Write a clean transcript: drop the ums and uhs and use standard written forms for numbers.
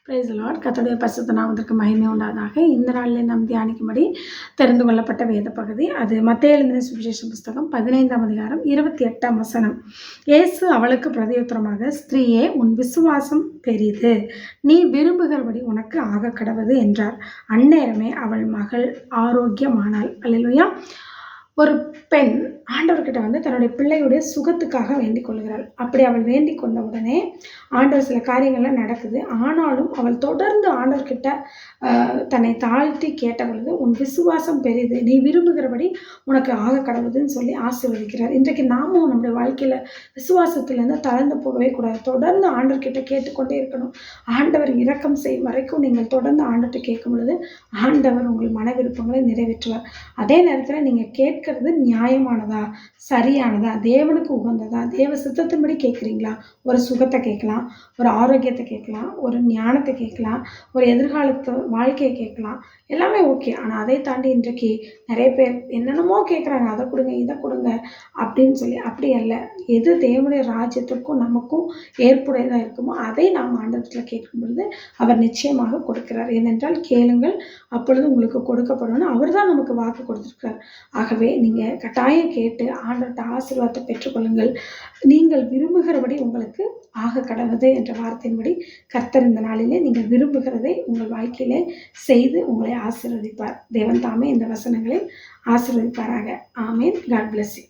Price Lord. கர்த்தருடைய பரிசுத்த நாமத்திற்கு மகிமை உண்டாதாக. இந்த நாளில் நாம் தியானிக்கும்படி தெரிந்து கொள்ளப்பட்ட வேத பகுதி அது மத்தேயு எழுதின சுவிசேஷ புஸ்தகம் 15ஆம் அதிகாரம் 28ஆம் வசனம். இயேசு அவளுக்கு பிரதியுத்தரமாக, ஸ்திரீயே, உன் விசுவாசம் பெரிது, நீ விரும்புகிறபடி உனக்கு ஆக கடவது என்றார். அந்நேரமே அவள் மகள் ஆரோக்கியமானாள். அல்லேலூயா. ஒரு பெண் ஆண்டவர்கிட்ட தன்னுடைய பிள்ளையுடைய சுகத்துக்காக வேண்டிக் கொள்கிறாள். அப்படி அவள் வேண்டிக் கொண்ட உடனே ஆண்டவர் சில காரியங்கள்லாம் நடக்குது. ஆனாலும் அவள் தொடர்ந்து ஆண்டவர்கிட்ட தன்னை தாழ்த்தி கேட்ட பொழுது, உன் விசுவாசம் பெரிது, நீ விரும்புகிறபடி உனக்கு ஆக கடவுதுன்னு சொல்லி ஆசீர்வதிக்கிறார். இன்றைக்கு நாமும் நம்முடைய வாழ்க்கையில் விசுவாசத்திலேருந்து தளர்ந்து போகவே கூடாது. தொடர்ந்து ஆண்டவர்கிட்ட கேட்டுக்கொண்டே இருக்கணும். ஆண்டவர் இரக்கம் செய்யும் வரைக்கும் நீங்கள் தொடர்ந்து ஆண்டவர்கிட்ட கேட்கும் பொழுது ஆண்டவர் உங்கள் மன விருப்பங்களை நிறைவேற்றுவார். அதே நேரத்தில் நீங்கள் கேட்கறது நியாயமானதா, சரியானதா, தேவனுக்கு உகந்ததா, தேவ சித்தத்தின்படி கேட்குறீங்களா? ஒரு சுகத்தை கேட்கலாம், ஒரு ஆரோக்கியத்தை கேட்கலாம், ஒரு ஞானத்தை கேட்கலாம், ஒரு எதிர்காலத்து வாழ்க்கையை கேட்கலாம், எல்லாமே ஓகே. ஆனால் அதை தாண்டி இன்றைக்கு நிறைய பேர் என்னென்னமோ கேட்குறாங்க, அதை கொடுங்க இதை கொடுங்க அப்படின்னு சொல்லி. அப்படி அல்ல. எது தேவனுடைய ராஜ்யத்திற்கும் நமக்கும் ஏற்புடையதாக இருக்குமோ அதை நாம் ஆண்டவத்தில் கேட்கும் பொழுது அவர் நிச்சயமாக கொடுக்கிறார். ஏனென்றால் கேளுங்கள் அப்பொழுது உங்களுக்கு கொடுக்கப்படணும். அவர் தான் நமக்கு வாக்கு கொடுத்துருக்கிறார். ஆகவே நீங்கள் கட்டாயம் கேட்டு ஆண்டவர்கிட்ட ஆசீர்வாதத்தை பெற்றுக்கொள்ளுங்கள். நீங்கள் விரும்புகிறபடி உங்களுக்கு ஆக கடவுது என்ற வார்த்தையின்படி கர்த்தர் இந்த நாளிலே நீங்கள் விரும்புகிறதை உங்கள் வாழ்க்கையிலே செய்து உங்களை ஆசீர்வதிப்பார். தேவன் தாமே இந்த வசனங்களை ஆசீர்வதிப்பாராக. ஆமேன். God bless you.